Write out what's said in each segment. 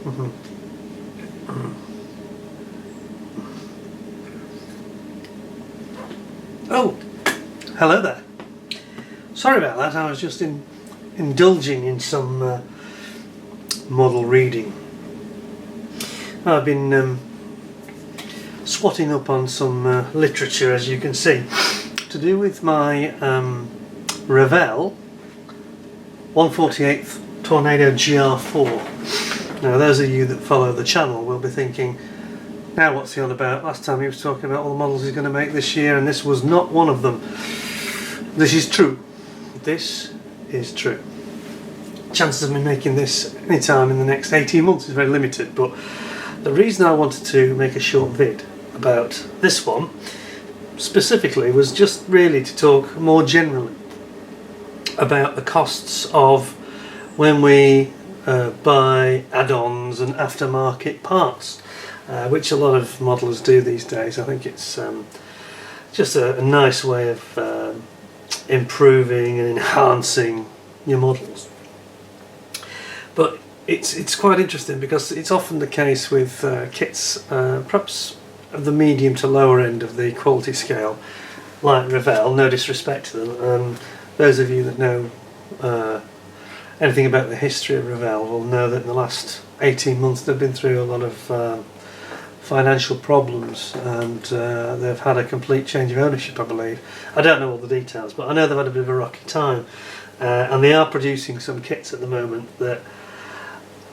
Oh, hello there. Sorry about that, I was just indulging in some model reading. I've been swatting up on some literature, as you can see, to do with my Revell 1/48 Tornado GR.4. Now those of you that follow the channel will be thinking, now what's he on about? Last time he was talking about all the models he's going to make this year, and this was not one of them. This is true. This is true. Chances of me making this any time in the next 18 months is very limited, but the reason I wanted to make a short vid about this one specifically was just really to talk more generally about the costs of when we buy add-ons and aftermarket parts, which a lot of modelers do these days. I think it's just a nice way of improving and enhancing your models. But it's quite interesting because it's often the case with kits, perhaps of the medium to lower end of the quality scale, like Revell. No disrespect to them. Those of you that know anything about the history of Revell will know that in the last 18 months they've been through a lot of financial problems, and they've had a complete change of ownership, I believe. I don't know all the details, but I know they've had a bit of a rocky time, and they are producing some kits at the moment that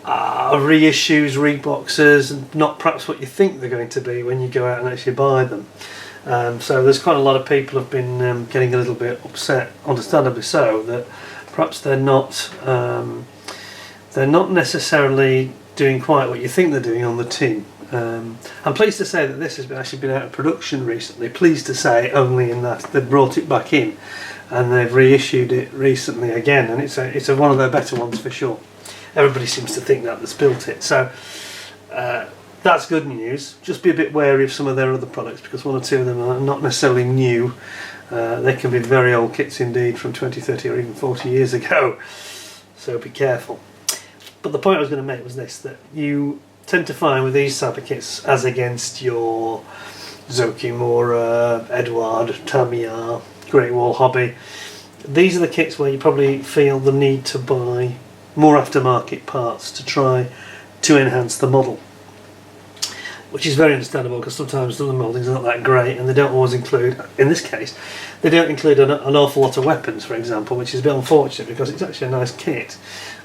are reissues, reboxes, and not perhaps what you think they're going to be when you go out and actually buy them. So there's quite a lot of people have been getting a little bit upset, understandably so, that perhaps they're not necessarily doing quite what you think they're doing on the tin. I'm pleased to say that this has actually been out of production recently. Pleased to say only in that they've brought it back in and they've reissued it recently again, and it's one of their better ones for sure. Everybody seems to think that's built it, so that's good news. Just be a bit wary of some of their other products, because one or two of them are not necessarily new. They can be very old kits indeed, from 20, 30 or even 40 years ago, so be careful. But the point I was going to make was this, that you tend to find with these type of kits, as against your Zokimura, Edward, Tamiya, Great Wall Hobby, these are the kits where you probably feel the need to buy more aftermarket parts to try to enhance the model, which is very understandable, because sometimes some of the mouldings are not that great, and they don't always include, in this case, they don't include an awful lot of weapons, for example, which is a bit unfortunate because it's actually a nice kit,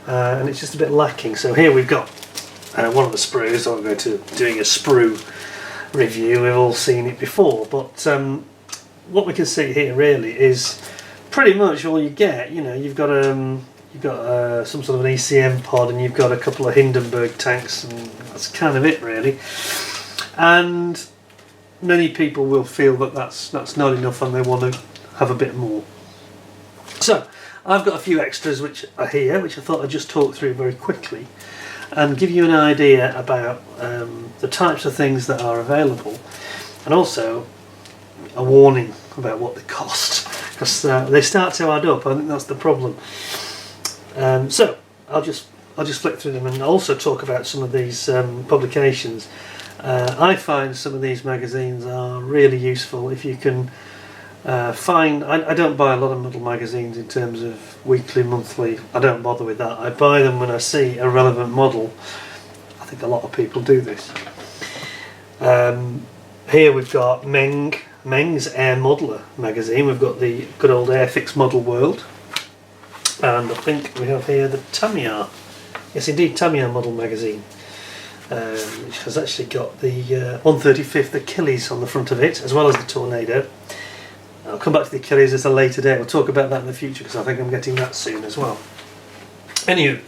and it's just a bit lacking. So here we've got one of the sprues. I'm going to doing a sprue review. We've all seen it before, but what we can see here really is pretty much all you get. You know, you've got some sort of an ECM pod, and you've got a couple of Hindenburg tanks, and that's kind of it really. And many people will feel that that's not enough, and they want to have a bit more. So I've got a few extras which are here, which I thought I'd just talk through very quickly and give you an idea about the types of things that are available, and also a warning about what they cost, because they start to add up. I think that's the problem. So I'll just flick through them and also talk about some of these publications. I find some of these magazines are really useful if you can find. I don't buy a lot of model magazines in terms of weekly, monthly. I don't bother with that. I buy them when I see a relevant model. I think a lot of people do this. Here we've got Meng's Air Modeler magazine. We've got the good old Airfix Model World. And I think we have here the Tamiya, yes indeed, Tamiya Model Magazine, which has actually got the 135th Achilles on the front of it, as well as the Tornado. I'll come back to the Achilles at a later date. We'll talk about that in the future, because I think I'm getting that soon as well. Anyway,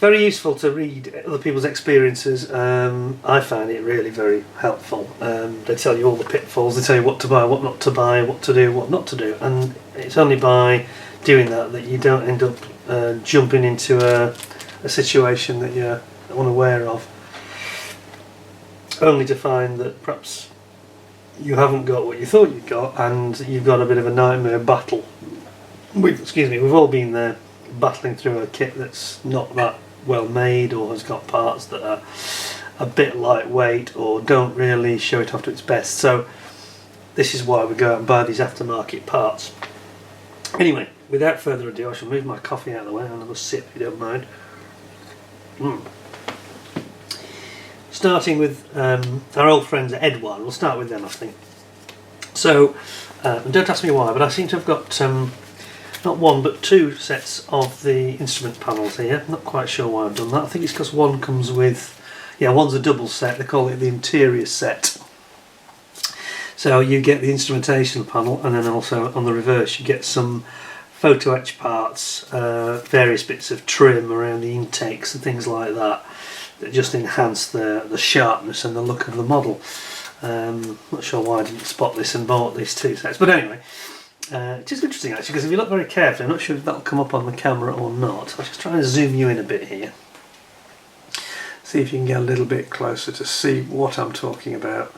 very useful to read other people's experiences. I find it really very helpful. They tell you all the pitfalls, they tell you what to buy, what not to buy, what to do, what not to do, and it's only by doing that you don't end up jumping into a situation that you're unaware of, only to find that perhaps you haven't got what you thought you got, and you've got a bit of a nightmare battle. We've all been there, battling through a kit that's not that well made, or has got parts that are a bit lightweight or don't really show it off to its best. So this is why we go out and buy these aftermarket parts. Anyway, without further ado, I shall move my coffee out of the way and have a sip if you don't mind. Starting with our old friends at Edouard. We'll start with them, I think. So, don't ask me why, but I seem to have got not one but two sets of the instrument panels here. Not quite sure why I've done that. I think it's because one comes with, one's a double set. They call it the interior set. So you get the instrumentation panel, and then also on the reverse you get some photo etch parts, various bits of trim around the intakes and things like that just enhance the sharpness and the look of the model. Not sure why I didn't spot this and bought these two sets, but anyway, it's just interesting actually, because if you look very carefully, I'm not sure if that'll come up on the camera or not. I'll just try and zoom you in a bit here, see if you can get a little bit closer to see what I'm talking about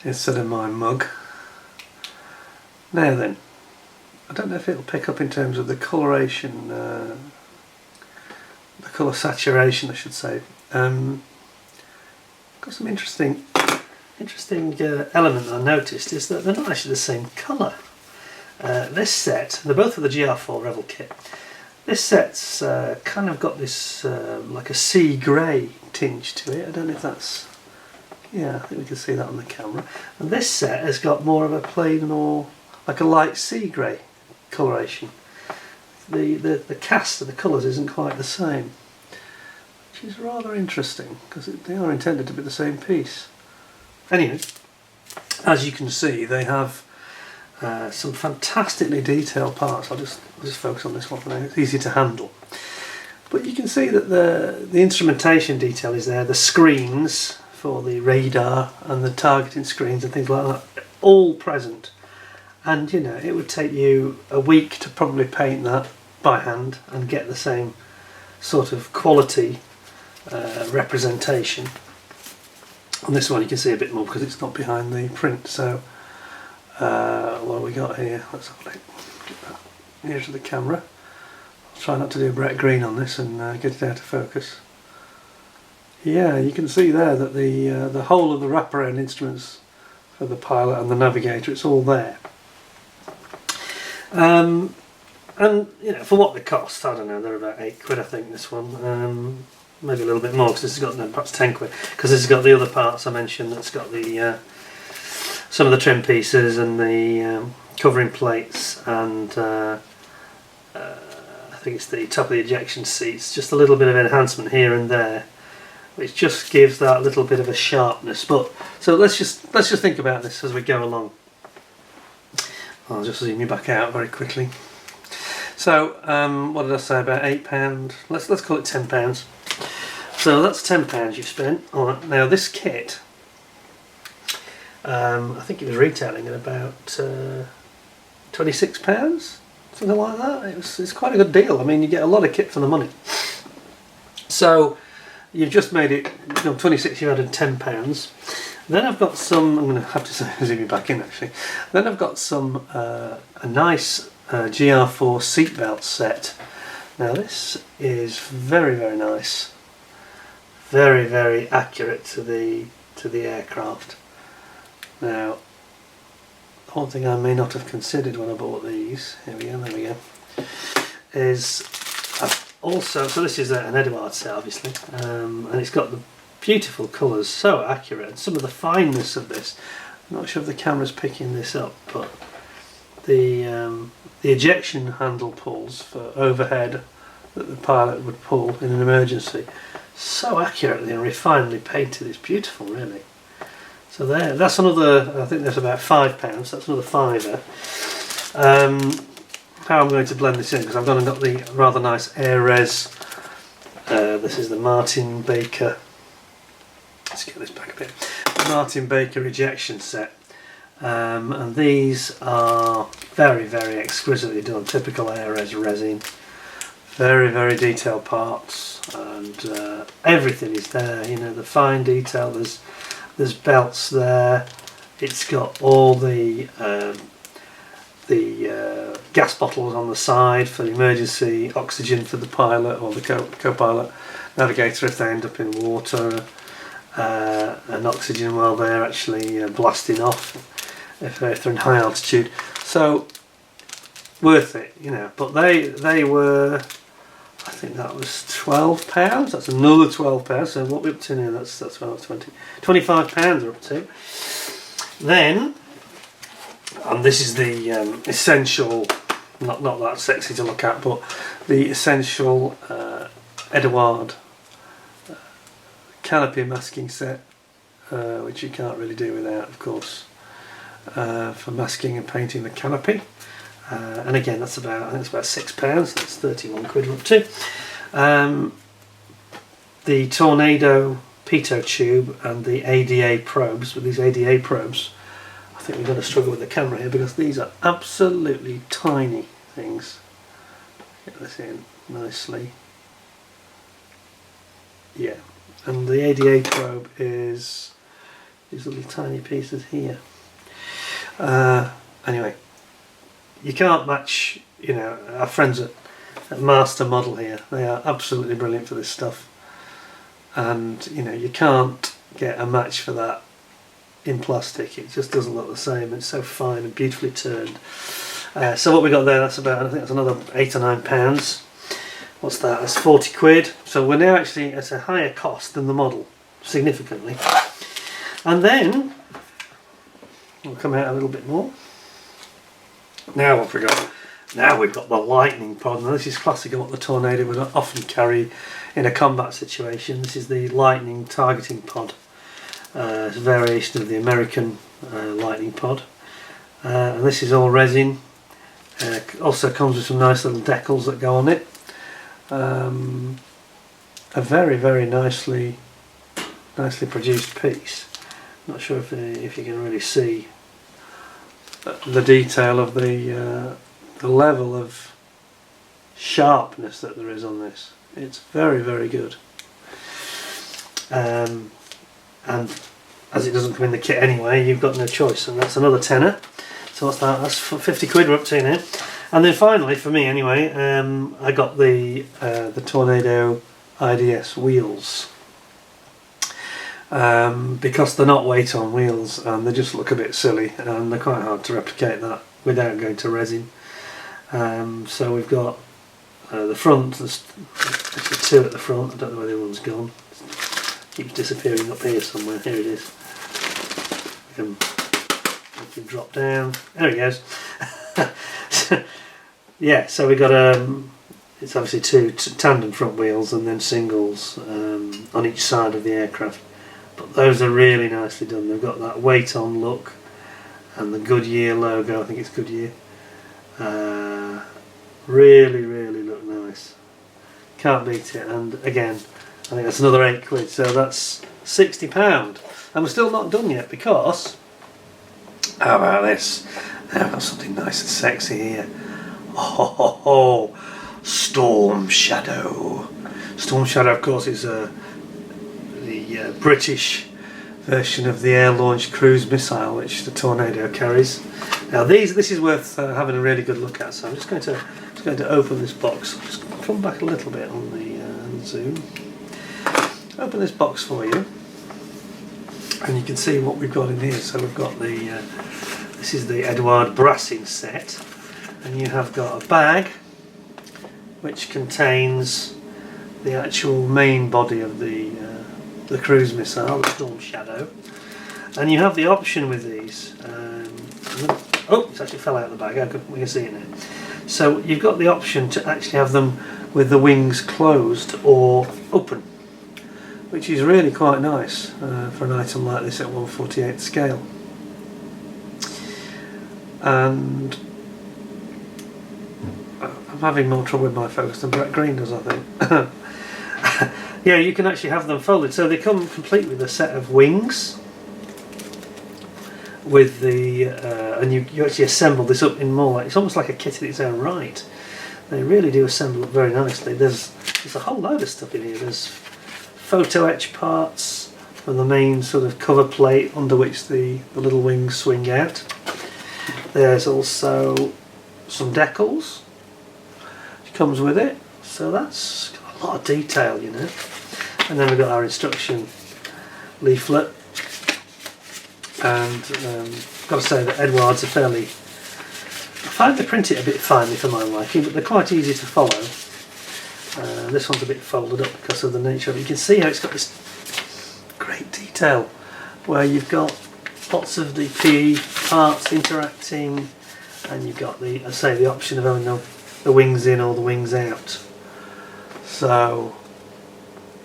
instead of my mug. Now then, I don't know if it'll pick up in terms of the coloration, the colour saturation I should say. Got some interesting element I noticed is that they're not actually the same colour. This set, they're both of the GR.4 Revell kit. This set's kind of got this like a sea grey tinge to it. I don't know if that's, I think we can see that on the camera. And this set has got more of a plain, more like a light sea grey coloration. The cast of the colours isn't quite the same, which is rather interesting because they are intended to be the same piece. Anyway, as you can see, they have some fantastically detailed parts. I'll just focus on this one for now. It's easy to handle. But you can see that the instrumentation detail is there. The screens for the radar and the targeting screens and things like that, all present. And it would take you a week to probably paint that by hand and get the same sort of quality representation. On this one you can see a bit more because it's not behind the print. So what have we got here? Let's have a look. Get that near to the camera. I'll try not to do bright green on this and get it out of focus. Yeah, you can see there that the whole of the wraparound instruments for the pilot and the navigator, it's all there. And for what they cost, I don't know, they're about £8 I think, this one. Maybe a little bit more because this has got, no, perhaps £10, because this has got the other parts I mentioned. That's got the some of the trim pieces and the covering plates, and I think it's the top of the ejection seats. Just a little bit of enhancement here and there, which just gives that little bit of a sharpness. But so let's just think about this as we go along. I'll just zoom you back out very quickly. So what did I say about £8? Let's call it £10. So that's £10 you've spent. Alright, now this kit, I think it was retailing at about £26, something like that. It's quite a good deal. I mean, you get a lot of kit for the money. So you've just made it, 26, you added £10. Then I've got some, I'm going to have to zoom you back in actually. Then I've got some, a nice GR.4 seatbelt set. Now this is very, very nice. Very, very accurate to the aircraft. Now, one thing I may not have considered when I bought these, here we go, there we go, is also, so this is an Edouard set obviously, and it's got the beautiful colours, so accurate, and some of the fineness of this. I'm not sure if the camera's picking this up, but the ejection handle pulls for overhead that the pilot would pull in an emergency, so accurately and refinedly painted, it's beautiful really. So there, that's another, I think that's about £5, that's another £5. How I'm going to blend this in, because I've gone and got the rather nice Air Res, this is the Martin Baker, let's get this back a bit, Martin Baker ejection set. And these are very, very exquisitely done, typical Air Res resin, very, very detailed parts, and everything is there, the fine detail, there's belts there, it's got all the gas bottles on the side for emergency oxygen for the pilot or the co-pilot navigator if they end up in water, and oxygen while they're actually blasting off if they're in high altitude. So worth it, you know. But they were, I think that was £12. That's another £12. So what we're up to now? That's 12, 20, £25 we're up to. Then, and this is the essential, not that sexy to look at, but the essential Eduard canopy masking set, which you can't really do without, of course, for masking and painting the canopy. And again, that's about, I think it's about £6. That's 31 quid we're up to. The Tornado pitot tube and the ADA probes. With these ADA probes, I think we're going to struggle with the camera here because these are absolutely tiny things. Get this in nicely. Yeah, and the ADA probe is these little tiny pieces here. Anyway, you can't match, you know, our friends at Master Model here. They are absolutely brilliant for this stuff, and you know, you can't get a match for that in plastic. It just doesn't look the same. It's so fine and beautifully turned. So what we got there, that's about, I think that's another £8 or £9. What's that? That's 40 quid. So we're now actually at a higher cost than the model, significantly. And then we'll come out a little bit more. Now what have we got? Now we've got the lightning pod. Now this is classic of what the Tornado would often carry in a combat situation. This is the lightning targeting pod. It's a variation of the American lightning pod. And this is all resin. Also comes with some nice little decals that go on it. A very, very nicely produced piece. Not sure if you can really see the detail of the level of sharpness that there is on this. It's very, very good. And as it doesn't come in the kit anyway, you've got no choice, and that's another tenner. So what's that? That's 50 quid we're up to now. And then finally, for me anyway, I got the Tornado IDS wheels. Because they're not weight on wheels and they just look a bit silly, and they're quite hard to replicate that without going to resin. So we've got the front, there's actually two at the front. I don't know where the other one's gone. It keeps disappearing up here somewhere. Here it is. We can drop down. There it goes. Yeah, so we got it's obviously two tandem front wheels and then singles on each side of the aircraft. But those are really nicely done. They've got that weight on look and the Goodyear logo. I think it's Goodyear. Really, really look nice. Can't beat it. And again, I think that's another 8 quid. So that's £60. And we're still not done yet, because how about this? Now I've got something nice and sexy here. Oh, Storm Shadow. Storm Shadow, of course, is the British version of the air-launched cruise missile which the Tornado carries. Now this is worth having a really good look at. So I'm just going to open this box. I'll just come back a little bit on the zoom. Open this box for you, and you can see what we've got in here. So we've got this is the Eduard brassing set, and you have got a bag which contains the actual main body of the cruise missile, the Storm Shadow, and you have the option with these. Oh, it's actually fell out of the bag. We can see it now. So you've got the option to actually have them with the wings closed or open, which is really quite nice for an item like this at 1/48 scale. And I'm having more trouble with my focus than Brett Green does, I think. Yeah, you can actually have them folded, so they come complete with a set of wings. With the and you actually assemble this up in more like, it's almost like a kit in its own right. They really do assemble up very nicely. There's a whole load of stuff in here. There's photo etch parts for the main sort of cover plate under which the little wings swing out. There's also some decals which comes with it, so that's got a lot of detail, you know. And then we've got our instruction leaflet, and got to say that Edwards are fairly, I find they print it a bit finely for my liking, but they're quite easy to follow. This one's a bit folded up because of the nature of it. You can see how it's got this great detail where you've got lots of the PE parts interacting, and you've got the, I say, the option of having the wings in or the wings out. So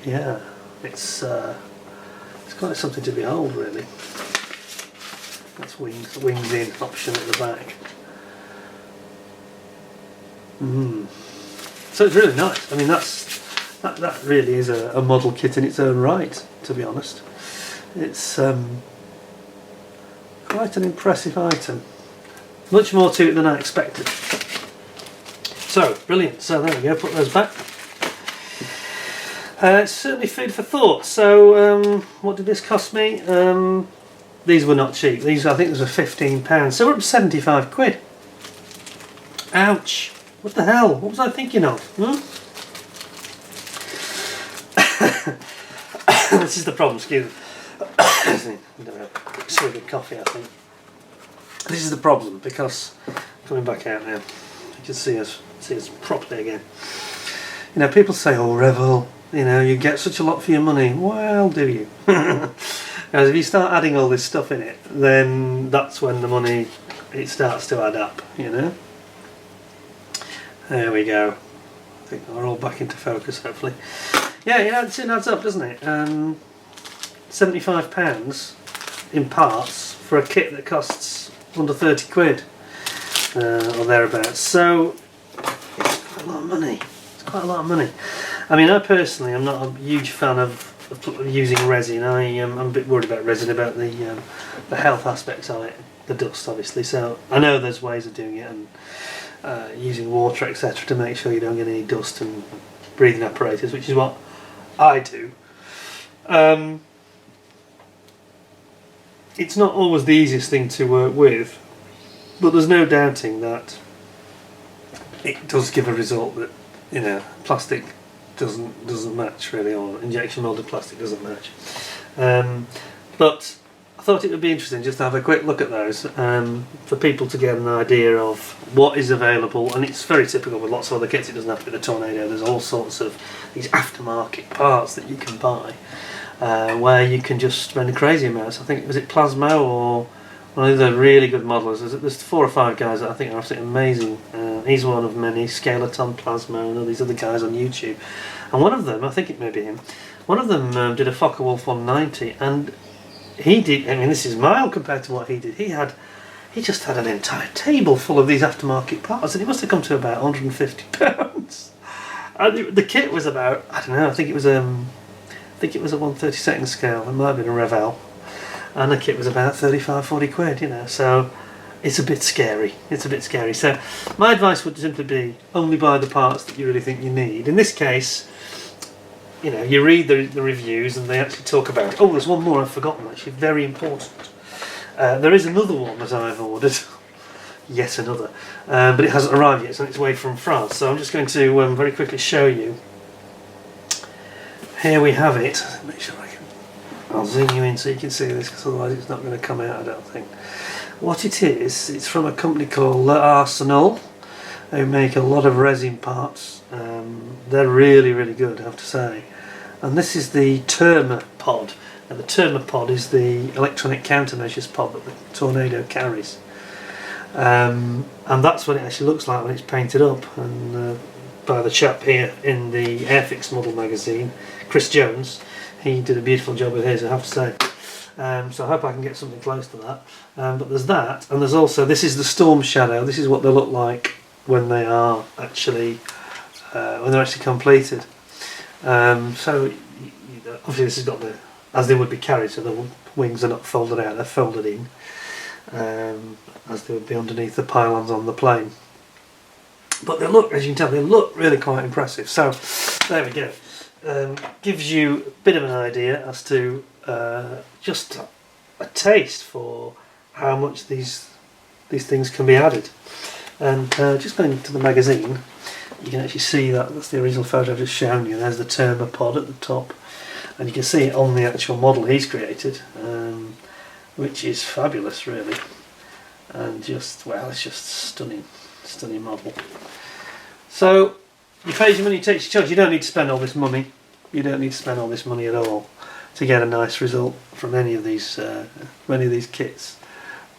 yeah, it's quite something to behold, really. That's wings in option at the back. So it's really nice. I mean, that really is a model kit in its own right, to be honest. It's quite an impressive item. Much more to it than I expected. So, brilliant. So there we go, put those back. It's certainly food for thought. So, what did this cost me? These were not cheap. These, I think, these were £15. So we're up to 75 quid. Ouch. What the hell? What was I thinking of? This is the problem, excuse me. I'm going to have a swig of coffee, I think. This is the problem, because coming back out now, you can see us properly again. You know, people say, oh, Revell, you know, you get such a lot for your money. Well, do you? Because if you start adding all this stuff in it, then that's when the money, it starts to add up, you know. There we go. I think we're all back into focus, hopefully. Yeah, it adds up, doesn't it? £75 in parts for a kit that costs under 30 quid or thereabouts. So it's quite a lot of money. It's quite a lot of money. I mean, I personally am not a huge fan of using resin. I'm a bit worried about resin, about the health aspects of it, the dust, obviously. So I know there's ways of doing it, and using water, etc., to make sure you don't get any dust and breathing apparatus, which is what I do. It's not always the easiest thing to work with, but there's no doubting that it does give a result that, you know, plastic doesn't match, really, or injection molded plastic doesn't match. But I thought it would be interesting just to have a quick look at those, for people to get an idea of what is available. And it's very typical with lots of other kits. It doesn't have to be the Tornado. There's all sorts of these aftermarket parts that you can buy, where you can just spend crazy amounts. I think, was it Plasmo or one of the really good modelers? There's 4 or 5 guys that I think are absolutely amazing. He's one of many. Scalaton, Plasmo, and all these other guys on YouTube. And one of them, I think it may be him, one of them did a Focke-Wulf 190, and he did, I mean, this is mild compared to what he did. He just had an entire table full of these aftermarket parts, and it must have come to about £150. And the kit was about, I don't know, I think it was a 1/32 scale. It might have been a Revell, and the kit was about 35-40 quid, you know. So it's a bit scary. It's a bit scary. So my advice would simply be only buy the parts that you really think you need. In this case, you know, you read the reviews and they actually talk about it. Oh, there's one more I've forgotten, actually, very important. There is another one that I've ordered. Yet another. But it hasn't arrived yet. It's on its way from France. So I'm just going to very quickly show you. Here we have it. Make sure I'll zoom you in so you can see this, because otherwise it's not going to come out, I don't think. What it is, it's from a company called L'Arsenal. They make a lot of resin parts. They're really, really good, I have to say. And this is the Thermopod. Now, the Thermopod is the electronic countermeasures pod that the Tornado carries. And that's what it actually looks like when it's painted up. And by the chap here in the Airfix model magazine, Chris Jones, he did a beautiful job with his, I have to say. So I hope I can get something close to that. But there's that, and there's also, this is the Storm Shadow. This is what they look like when they are actually completed. So obviously this has got the, as they would be carried, so the wings are not folded out, they're folded in, as they would be underneath the pylons on the plane. But they look, as you can tell, they look really quite impressive. So there we go. Gives you a bit of an idea as to just a taste for how much these things can be added. And just going into the magazine, you can actually see that's the original photo I've just shown you. There's the thermopod at the top, and you can see it on the actual model he's created, which is fabulous really, and just, well, it's just stunning model. So you pay your money, takes your charge. You don't need to spend all this money. You don't need to spend all this money at all to get a nice result from any of these kits,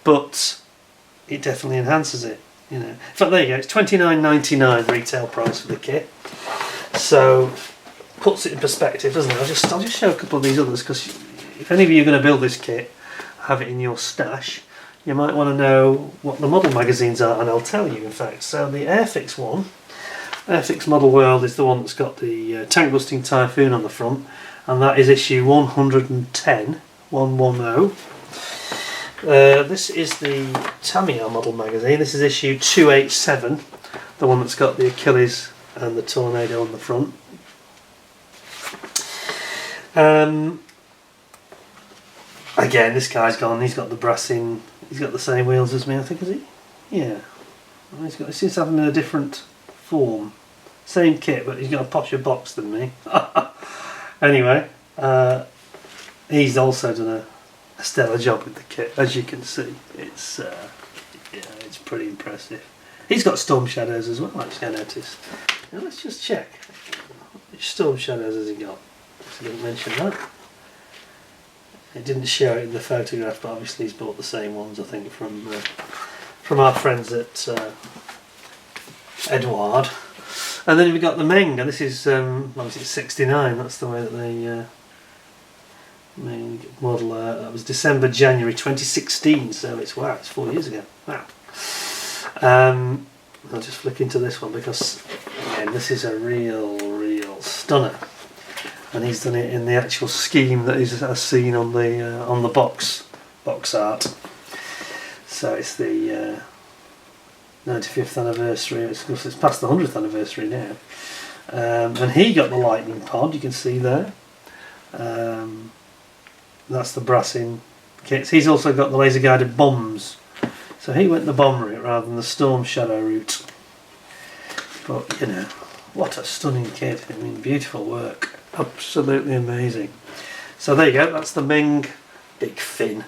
but it definitely enhances it. You know, in fact, there you go. It's $29.99 retail price for the kit. So puts it in perspective, doesn't it? I'll just show a couple of these others, because if any of you are going to build this kit, have it in your stash, you might want to know what the model magazines are, and I'll tell you in fact. So the Airfix one, Airfix Model World, is the one that's got the tank busting Typhoon on the front, and that is issue 110. This is the Tamiya model magazine. This is issue 287, the one that's got the Achilles and the Tornado on the front. Again, this guy's gone. He's got the brassing. He's got the same wheels as me, I think, is he? Yeah. He seems to have them in a different form. Same kit, but he's got a posher box than me. Anyway, he's also done a stellar job with the kit, as you can see. It's it's pretty impressive. He's got storm shadows as well, actually, I noticed. Now let's just check. Which storm shadows has he got? I didn't mention that. It didn't show it in the photograph, but obviously he's bought the same ones, I think, from our friends at Edouard. And then we've got the Meng, and this is obviously 69. That's the way that they Meng model. That was January 2016. So it's 4 years ago. Wow. I'll just flick into this one, because again, this is a real stunner. And he's done it in the actual scheme that is as seen on the box art. So it's the 95th anniversary. It's past the 100th anniversary now. And he got the lightning pod. You can see there. That's the brassing kits. He's also got the laser guided bombs. So he went the bomb route rather than the storm shadow route. But you know, what a stunning kit! I mean, beautiful work. Absolutely amazing. So there you go, that's the Meng, big fin,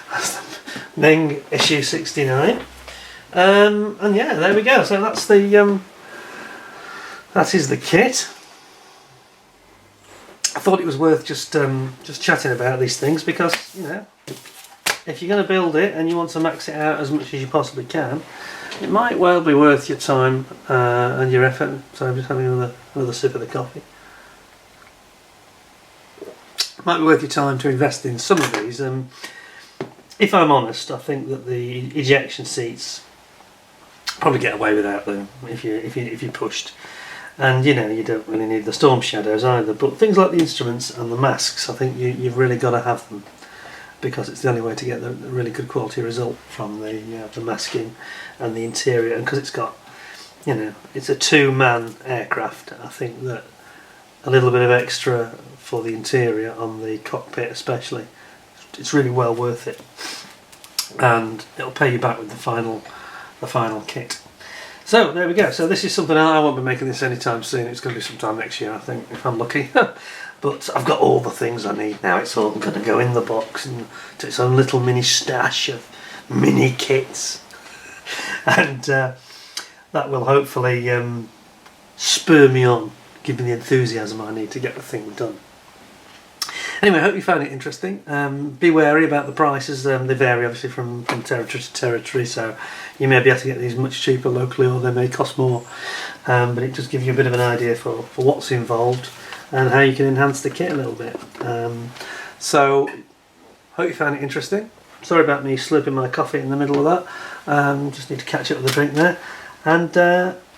that's the Meng issue 69. And yeah, there we go. So that's the that is the kit. I thought it was worth just chatting about these things, because you know, if you're going to build it and you want to max it out as much as you possibly can, it might well be worth your time and your effort. So I'm just having another sip of the coffee. Might be worth your time to invest in some of these. If I'm honest, I think that the ejection seats probably get away without them if you pushed, and you know, you don't really need the storm shadows either. But things like the instruments and the masks, I think you've really got to have them, because it's the only way to get the really good quality result from the masking and the interior. And because it's got, you know, it's a two-man aircraft, I think that a little bit of extra for the interior on the cockpit especially, it's really well worth it, and it'll pay you back with the final kit. So there we go. So this is something I won't be making this anytime soon. It's going to be sometime next year, I think, if I'm lucky. But I've got all the things I need now. It's all going to go in the box and to its own little mini stash of mini kits, and that will hopefully spur me on, give me the enthusiasm I need to get the thing done. Anyway, I hope you found it interesting. Be wary about the prices. They vary obviously from territory to territory, so you may be able to get these much cheaper locally, or they may cost more. But it does give you a bit of an idea for what's involved and how you can enhance the kit a little bit. So, hope you found it interesting. Sorry about me slurping my coffee in the middle of that. Just need to catch up with the drink there. And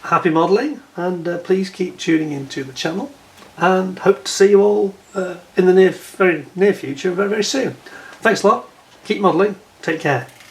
happy modelling, and please keep tuning into the channel. And hope to see you all in the very near future, very soon. Thanks a lot. Keep modelling. Take care.